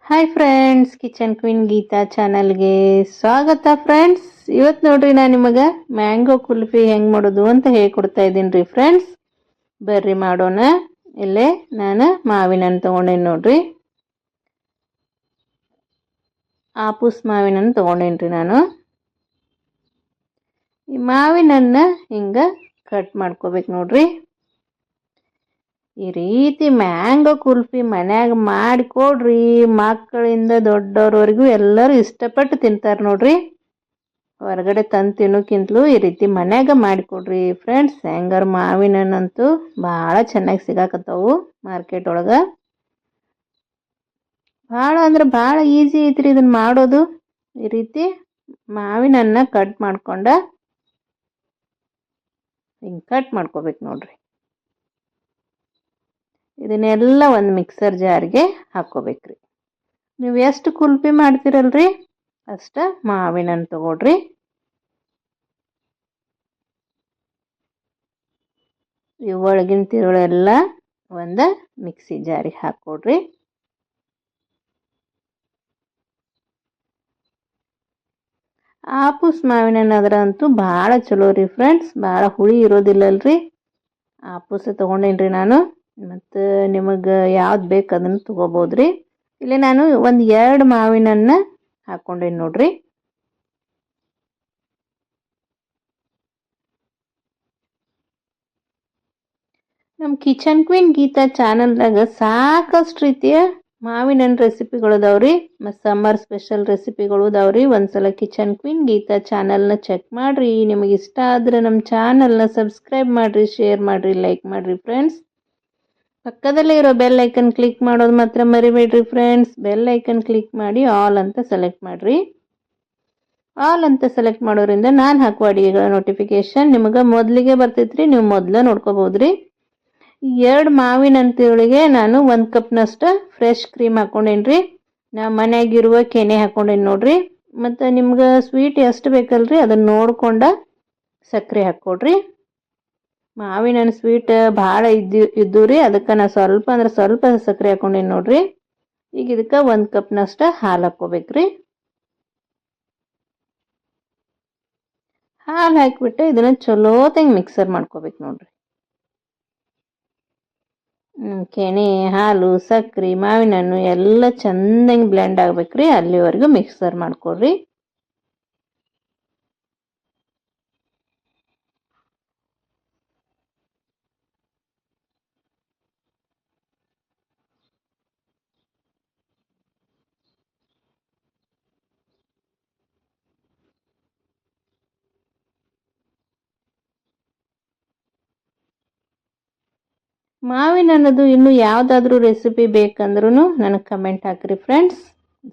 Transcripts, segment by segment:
Hi friends, kitchen queen Geetha ಚಾನಲ್ಗೆ ಸ್ವಾಗತ friends. ಇವತ್ತು ನೋಡ್ರಿ ನಾನು ನಿಮಗೆ ಮ್ಯಾಂಗೋ ಕುಲ್ಫಿ ಹೆಂಗೆ ಮಾಡೋದು ಅಂತ ಹೇಳ್ಕೊಡ್ತಾ ಇದ್ದೀನಿ ರೀ ಫ್ರೆಂಡ್ಸ್. ಬರ್ರಿ ಮಾಡೋಣ. ಇಲ್ಲೇ ನಾನು ಮಾವಿನ ಹಣ್ಣು ತೊಗೊಂಡೇನಿ ನೋಡ್ರಿ. ಆಪೂಸ್ ಮಾವಿನ ಹಣ್ಣು ತೊಗೊಂಡೇನಿ ರೀ ನಾನು. ಈ ಮಾವಿನ ಹಣ್ಣ ಹಿಂಗೆ ಕಟ್ ಮಾಡ್ಕೋಬೇಕು ನೋಡ್ರಿ. ಈ ರೀತಿ ಮ್ಯಾಂಗೋ ಕುಲ್ಫಿ ಮನ್ಯಾಗ ಮಾಡಿಕೊಡ್ರಿ, ಮಕ್ಕಳಿಂದ ದೊಡ್ಡವ್ರವರೆಗೂ ಎಲ್ಲರೂ ಇಷ್ಟಪಟ್ಟು ತಿಂತಾರೆ ನೋಡ್ರಿ. ಹೊರಗಡೆ ತಂದು ತಿನ್ನೋಕ್ಕಿಂತಲೂ ಈ ರೀತಿ ಮನ್ಯಾಗ ಮಾಡಿಕೊಡ್ರಿ ಫ್ರೆಂಡ್ಸ್. ಹೆಂಗಾರು ಮಾವಿನ ಹಣ್ಣಂತೂ ಭಾಳ ಚೆನ್ನಾಗಿ ಸಿಗಾಕತ್ತವು ಮಾರ್ಕೆಟ್ ಒಳಗೆ. ಭಾಳ ಅಂದ್ರೆ ಭಾಳ ಈಸಿ ಐತ್ರಿ ಇದನ್ನು ಮಾಡೋದು. ಈ ರೀತಿ ಮಾವಿನ ಹಣ್ಣ ಕಟ್ ಮಾಡ್ಕೊಂಡ ಹಿಂಗೆ ಕಟ್ ಮಾಡ್ಕೋಬೇಕು ನೋಡ್ರಿ. ಇದನ್ನೆಲ್ಲ ಒಂದು ಮಿಕ್ಸರ್ ಜಾರ್ಗೆ ಹಾಕ್ಕೋಬೇಕ್ರಿ. ನೀವು ಎಷ್ಟು ಕುಲ್ಫಿ ಮಾಡ್ತೀರಲ್ರಿ ಅಷ್ಟು ಮಾವಿನ ಹಣ್ಣು ತೊಗೊಳ್ರಿ. ಇವು ಒಳಗಿನ ತಿರುಳೆಲ್ಲ ಒಂದು ಮಿಕ್ಸಿ ಜಾರಿಗೆ ಹಾಕ್ಕೊಡ್ರಿ. ಆಪೂಸ್ ಮಾವಿನ ಹಣ್ಣು ಅದ್ರಂತೂ ಭಾಳ ಚಲೋ ರೀ ಫ್ರೆಂಡ್ಸ್. ಭಾಳ ಹುಳಿ ಇರೋದಿಲ್ಲಲ್ರಿ. ಆಪೂಸೆ ತೊಗೊಂಡೇನಿ ರೀ ನಾನು. ಮತ್ತು ನಿಮಗೆ ಯಾವ್ದು ಬೇಕು ಅದನ್ನು ತೊಗೋಬೋದ್ರಿ. ಇಲ್ಲಿ ನಾನು ಒಂದು 2 ಮಾವಿನ ಹಣ್ಣು ಹಾಕ್ಕೊಂಡೇನಿ ನೋಡ್ರಿ. ನಮ್ಮ ಕಿಚನ್ ಕ್ವೀನ್ ಗೀತಾ ಚಾನಲ್ದಾಗ ಸಾಕಷ್ಟು ರೀತಿಯ ಮಾವಿನ ಹಣ್ಣು ರೆಸಿಪಿಗಳು ಅದಾವ್ರಿ. ಮತ್ತು ಸಮ್ಮರ್ ಸ್ಪೆಷಲ್ ರೆಸಿಪಿಗಳು ಅದಾವ್ರಿ. ಒಂದ್ಸಲ ಕಿಚನ್ ಕ್ವೀನ್ ಗೀತಾ ಚಾನಲ್ನ ಚೆಕ್ ಮಾಡಿರಿ. ನಿಮಗೆ ಇಷ್ಟ ಆದರೆ ನಮ್ಮ ಚಾನಲ್ನ ಸಬ್ಸ್ಕ್ರೈಬ್ ಮಾಡಿರಿ, ಶೇರ್ ಮಾಡಿರಿ, ಲೈಕ್ ಮಾಡಿರಿ ಫ್ರೆಂಡ್ಸ್. ಪಕ್ಕದಲ್ಲೇ ಇರೋ ಬೆಲ್ ಐಕನ್ ಕ್ಲಿಕ್ ಮಾಡೋದು ಮಾತ್ರ ಮರಿಬೇಡ್ರಿ ಫ್ರೆಂಡ್ಸ್. ಬೆಲ್ ಐಕನ್ ಕ್ಲಿಕ್ ಮಾಡಿ ಆಲ್ ಅಂತ ಸೆಲೆಕ್ಟ್ ಮಾಡಿರಿ. ಆಲ್ ಅಂತ ಸೆಲೆಕ್ಟ್ ಮಾಡೋದ್ರಿಂದ ನಾನು ಹಾಕುವ ಅಡುಗೆಗಳ ನೋಟಿಫಿಕೇಶನ್ ನಿಮಗೆ ಮೊದಲಿಗೆ ಬರ್ತೈತ್ರಿ. ನೀವು ಮೊದಲು ನೋಡ್ಕೋಬೋದ್ರಿ. 2 ಮಾವಿನ ಹಣ್ಣಿಗೆ ನಾನು 1 ಕಪ್ನಷ್ಟು ಫ್ರೆಶ್ ಕ್ರೀಮ್ ಹಾಕ್ಕೊಂಡೇನಿ ರೀ. ನಾ ಮನೆಯಾಗಿರುವ ಕೆನೆ ಹಾಕ್ಕೊಂಡೇನಿ ನೋಡ್ರಿ. ಮತ್ತು ನಿಮ್ಗೆ ಸ್ವೀಟ್ ಎಷ್ಟು ಬೇಕಲ್ರಿ ಅದನ್ನು ನೋಡ್ಕೊಂಡು ಸಕ್ಕರೆ ಹಾಕ್ಕೊಡ್ರಿ. ಮಾವಿನ ಹಣ್ಣು ಸ್ವೀಟ್ ಭಾಳ ಇದ್ದು ರೀ, ಅದಕ್ಕೆ ನಾನು ಸ್ವಲ್ಪ ಅಂದ್ರೆ ಸ್ವಲ್ಪ ಸಕ್ಕರೆ ಹಾಕ್ಕೊಂಡೇನಿ ನೋಡ್ರಿ. ಈಗ ಇದಕ್ಕೆ 1 ಕಪ್ನಷ್ಟು ಹಾಲು ಹಾಕ್ಕೋಬೇಕ್ರಿ. ಹಾಲು ಹಾಕಿಬಿಟ್ಟು ಇದನ್ನು ಚಲೋತಂಗೆ ಮಿಕ್ಸರ್ ಮಾಡ್ಕೋಬೇಕು ನೋಡ್ರಿ. ಕೆನೆ, ಹಾಲು, ಸಕ್ಕರೆ, ಮಾವಿನ ಹಣ್ಣು ಎಲ್ಲ ಚಂದಂಗೆ ಬ್ಲೆಂಡ್ ಆಗ್ಬೇಕ್ರಿ. ಅಲ್ಲಿವರೆಗೂ ಮಿಕ್ಸರ್ ಮಾಡ್ಕೊಡ್ರಿ. ಮಾವಿನ ಹಣ್ಣದು ಇನ್ನೂ ಯಾವುದಾದ್ರೂ ರೆಸಿಪಿ ಬೇಕಂದ್ರೂ ನನಗೆ ಕಮೆಂಟ್ ಹಾಕಿರಿ ಫ್ರೆಂಡ್ಸ್.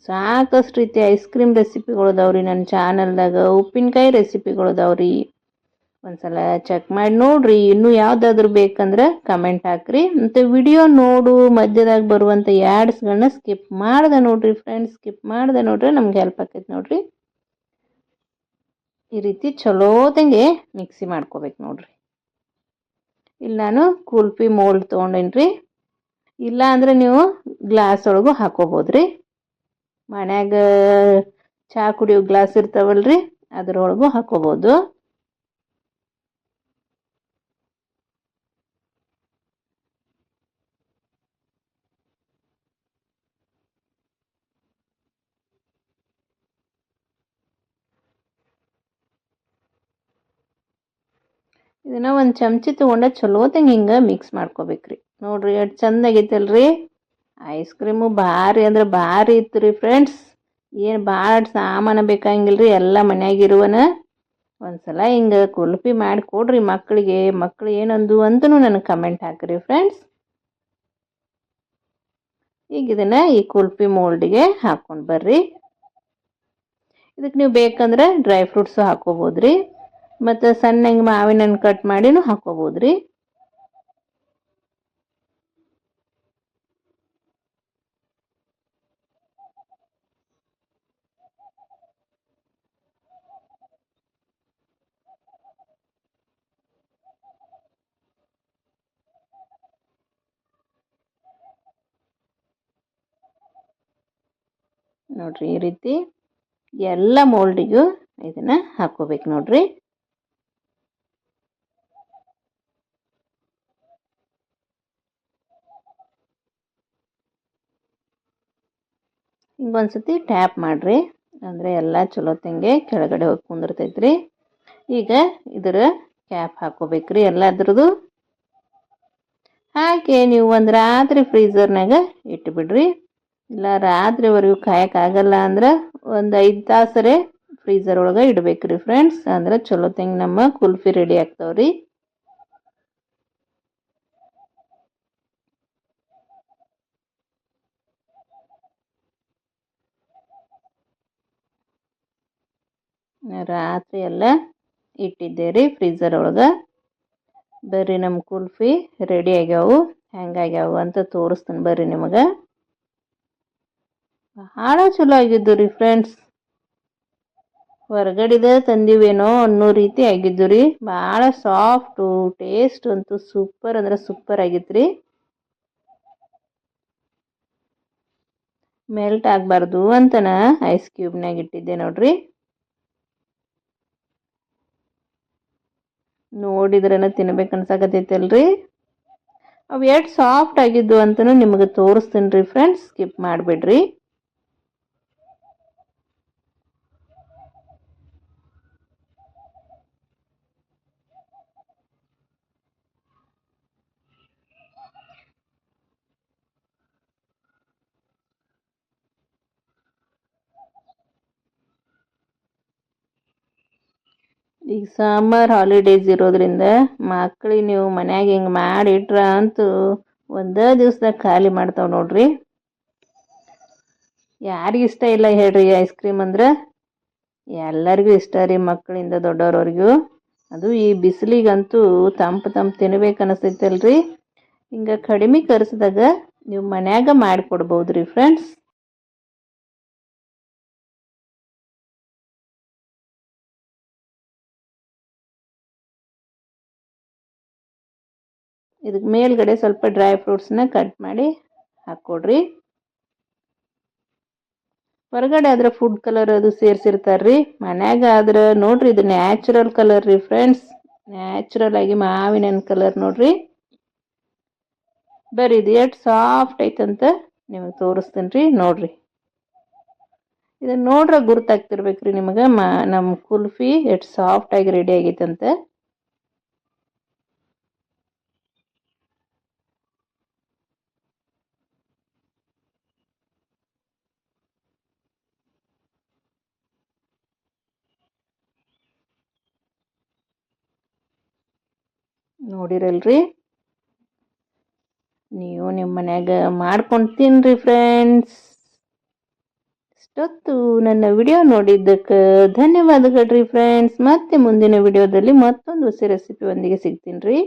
ಸಾಕಷ್ಟು ರೀತಿ ಐಸ್ ಕ್ರೀಮ್ ರೆಸಿಪಿಗಳು ಅದಾವ್ರಿ ನನ್ನ ಚಾನಲ್ದಾಗ. ಉಪ್ಪಿನಕಾಯಿ ರೆಸಿಪಿಗಳು ಅದಾವ್ರಿ. ಒಂದ್ಸಲ ಚೆಕ್ ಮಾಡಿ ನೋಡ್ರಿ. ಇನ್ನೂ ಯಾವುದಾದ್ರೂ ಬೇಕಂದ್ರೆ ಕಮೆಂಟ್ ಹಾಕ್ರಿ. ಮತ್ತು ವಿಡಿಯೋ ನೋಡು ಮಧ್ಯದಾಗ ಬರುವಂಥ ಆ್ಯಡ್ಸ್ಗಳನ್ನ ಸ್ಕಿಪ್ ಮಾಡ್ದೆ ನೋಡ್ರಿ ಫ್ರೆಂಡ್ಸ್. ಸ್ಕಿಪ್ ಮಾಡ್ದೆ ನೋಡ್ರಿ, ನಮ್ಗೆ ಹೆಲ್ಪ್ ಆಕೈತೆ ನೋಡ್ರಿ. ಈ ರೀತಿ ಚಲೋತಂಗೆ ಮಿಕ್ಸಿ ಮಾಡ್ಕೋಬೇಕು ನೋಡ್ರಿ. ಇಲ್ಲಿ ನಾನು ಕುಲ್ಫಿ ಮೋಲ್ಡ್ ತೊಗೊಂಡೇನಿ ರೀ. ಇಲ್ಲ ಅಂದರೆ ನೀವು ಗ್ಲಾಸ್ ಒಳಗೂ ಹಾಕೋಬೋದ್ರಿ. ಮನ್ಯಾಗ ಚಹಾ ಕುಡಿಯೋ ಗ್ಲಾಸ್ ಇರ್ತಾವಲ್ರಿ ಅದ್ರೊಳಗೂ ಹಾಕೋಬೋದು. ಇದನ್ನು ಒಂದು ಚಮಚಿ ತೊಗೊಂಡು ಚಲೋತಂಗೆ ಹಿಂಗೆ ಮಿಕ್ಸ್ ಮಾಡ್ಕೋಬೇಕ್ರಿ. ನೋಡ್ರಿ ಎಷ್ಟು ಚಂದಾಗೈತಲ್ರಿ. ಐಸ್ ಕ್ರೀಮು ಭಾರಿ ಅಂದ್ರೆ ಭಾರಿ ಇತ್ತು ರೀ ಫ್ರೆಂಡ್ಸ್. ಏನು ಭಾಳ ಸಾಮಾನು ಬೇಕಾಗಿಲ್ಲ ರೀ, ಎಲ್ಲ ಮನ್ಯಾಗಿರುವನ. ಒಂದ್ಸಲ ಹಿಂಗೆ ಕುಲ್ಫಿ ಮಾಡಿ ಕೊಡ್ರಿ ಮಕ್ಕಳಿಗೆ. ಮಕ್ಕಳು ಏನಂದು ಅಂತಲೂ ನನಗೆ ಕಮೆಂಟ್ ಹಾಕಿರಿ ಫ್ರೆಂಡ್ಸ್. ಈಗ ಇದನ್ನು ಈ ಕುಲ್ಫಿ ಮೋಲ್ಡಿಗೆ ಹಾಕ್ಕೊಂಡು ಬರ್ರಿ. ಇದಕ್ಕೆ ನೀವು ಬೇಕಂದ್ರೆ ಡ್ರೈ ಫ್ರೂಟ್ಸು ಹಾಕೋಬೋದ್ರಿ. ಮತ್ತು ಸಣ್ಣಗೆ ಮಾವಿನ ಹಣ್ಣು ಕಟ್ ಮಾಡಿನೂ ಹಾಕೋಬೋದ್ರಿ. ನೋಡ್ರಿ ಈ ರೀತಿ ಎಲ್ಲ ಮೋಲ್ಡಿಗೂ ಇದನ್ನ ಹಾಕೋಬೇಕು ನೋಡ್ರಿ. ಹಿಂಗೊಂದ್ಸತಿ ಟ್ಯಾಪ್ ಮಾಡ್ರಿ, ಅಂದರೆ ಎಲ್ಲ ಚಲೋ ತಂಗೆ ಕೆಳಗಡೆ ಹೋಗಿ ಕುಂದಿರ್ತೈತ್ರಿ. ಈಗ ಇದರ ಕ್ಯಾಪ್ ಹಾಕೋಬೇಕ್ರಿ ಎಲ್ಲದ್ರದ್ದು. ಹಾಗೆ ನೀವು ಒಂದು ರಾತ್ರಿ ಫ್ರೀಝರ್ನಾಗ ಇಟ್ಬಿಡ್ರಿ. ಇಲ್ಲ ರಾತ್ರಿವರೆಗೂ ಕಾಯಕ್ಕಾಗಲ್ಲ ಅಂದ್ರೆ ಒಂದು 5 ತಾಸರೆ ಫ್ರೀಝರ್ ಒಳಗೆ ಇಡ್ಬೇಕ್ರಿ ಫ್ರೆಂಡ್ಸ್. ಅಂದ್ರೆ ಚಲೋ ತಂಗ ನಮ್ಮ ಕುಲ್ಫಿ ರೆಡಿ ಆಗ್ತಾವ್ರಿ. ರಾತ್ರಿ ಎಲ್ಲ ಇಟ್ಟಿದ್ದೆ ರೀ ಫ್ರೀಝರ್ ಒಳಗೆ. ಬರ್ರಿ ನಮ್ಮ ಕುಲ್ಫಿ ರೆಡಿ ಆಗ್ಯಾವು, ಹೆಂಗಾಗ್ಯಾವು ಅಂತ ತೋರಿಸ್ತೀನಿ ಬರ್ರಿ ನಿಮಗೆ. ಭಾಳ ಚಲೋ ಆಗಿದ್ದು ರೀ ಫ್ರೆಂಡ್ಸ್. ಹೊರಗಡೆದ ತಂದಿವೇನೋ ಅನ್ನೋ ರೀತಿ ಆಗಿದ್ದು ರೀ. ಭಾಳ ಸಾಫ್ಟು, ಟೇಸ್ಟ್ ಅಂತೂ ಸೂಪರ್ ಅಂದ್ರೆ ಸೂಪರ್ ಆಗಿತ್ತು ರೀ. ಮೆಲ್ಟ್ ಆಗಬಾರ್ದು ಅಂತನ ಐಸ್ ಕ್ಯೂಬ್ನಾಗ ಇಟ್ಟಿದ್ದೆ ನೋಡ್ರಿ. ನೋಡಿದ್ರನ ತಿನ್ಬೇಕು ಅನ್ಸಾಕತ್ತೈತಲ್ರಿ. ಅವು ಎಷ್ಟು ಸಾಫ್ಟ್ ಆಗಿದ್ದು ಅಂತಲೂ ನಿಮಗೆ ತೋರಿಸ್ತೀನಿ ರೀ ಫ್ರೆಂಡ್ಸ್, ಸ್ಕಿಪ್ ಮಾಡಿಬಿಡ್ರಿ. ಈಗ ಸಮ್ಮರ್ ಹಾಲಿಡೇಸ್ ಇರೋದ್ರಿಂದ ಮಕ್ಳಿಗೆ ನೀವು ಮನ್ಯಾಗ ಹಿಂಗೆ ಮಾಡಿಟ್ರ ಅಂತೂ ಒಂದೇ ದಿವ್ಸದಾಗ ಖಾಲಿ ಮಾಡ್ತಾವೆ ನೋಡ್ರಿ. ಯಾರಿಗೆ ಇಷ್ಟ ಇಲ್ಲ ಹೇಳ್ರಿ ಐಸ್ ಕ್ರೀಮ್ ಅಂದ್ರೆ? ಎಲ್ಲರಿಗೂ ಇಷ್ಟ ರೀ, ಮಕ್ಕಳಿಂದ ದೊಡ್ಡವ್ರವ್ರಿಗೂ. ಅದು ಈ ಬಿಸಿಲಿಗಂತೂ ತಂಪು ತಿನ್ಬೇಕು ಅನಿಸ್ತೈತಲ್ರಿ. ಹಿಂಗೆ ಕಡಿಮೆ ಖರ್ಚಿದಾಗ ನೀವು ಮನ್ಯಾಗ ಮಾಡಿಕೊಡ್ಬೋದು ರೀ ಫ್ರೆಂಡ್ಸ್. ಇದಕ್ಕೆ ಮೇಲ್ಗಡೆ ಸ್ವಲ್ಪ ಡ್ರೈ ಫ್ರೂಟ್ಸ್ನ ಕಟ್ ಮಾಡಿ ಹಾಕ್ಕೊಡ್ರಿ. ಹೊರಗಡೆ ಆದ್ರೆ ಫುಡ್ ಕಲರ್ ಅದು ಸೇರಿಸಿರ್ತಾರ್ರಿ. ಮನ್ಯಾಗ ಆದ್ರೆ ನೋಡ್ರಿ ಇದು ನ್ಯಾಚುರಲ್ ಕಲರ್ ರೀ ಫ್ರೆಂಡ್ಸ್. ನ್ಯಾಚುರಲ್ ಆಗಿ ಮಾವಿನ ಹಣ್ಣು ಕಲರ್ ನೋಡ್ರಿ. ಬರ್ರಿ ಇದು ಎಷ್ಟು ಸಾಫ್ಟ್ ಐತಂತ ನಿಮಗೆ ತೋರಿಸ್ತೀನಿ ರೀ ನೋಡ್ರಿ. ಇದನ್ನ ನೋಡ್ರ ಗುರ್ತಾಗ್ತಿರ್ಬೇಕ್ರಿ ನಿಮಗೆ ನಮ್ಮ ಕುಲ್ಫಿ ಎಷ್ಟು ಸಾಫ್ಟ್ ಆಗಿ ರೆಡಿ ಆಗೈತಂತ. ನೋಡಿರಲ್ರಿ, ನೀವು ನಿಮ್ಮ ಮನ್ಯಾಗ ಮಾಡ್ಕೊಂಡು ತಿನ್ರಿ ಫ್ರೆಂಡ್ಸ್. ಇಷ್ಟೊತ್ತು ನನ್ನ ವಿಡಿಯೋ ನೋಡಿದ್ದಕ್ಕೆ ಧನ್ಯವಾದಗಳು ರೀ ಫ್ರೆಂಡ್ಸ್. ಮತ್ತೆ ಮುಂದಿನ ವಿಡಿಯೋದಲ್ಲಿ ಮತ್ತೊಂದು ಹೊಸ ರೆಸಿಪಿ ಒಂದಿಗೆ ಸಿಗ್ತೀನಿ ರೀ.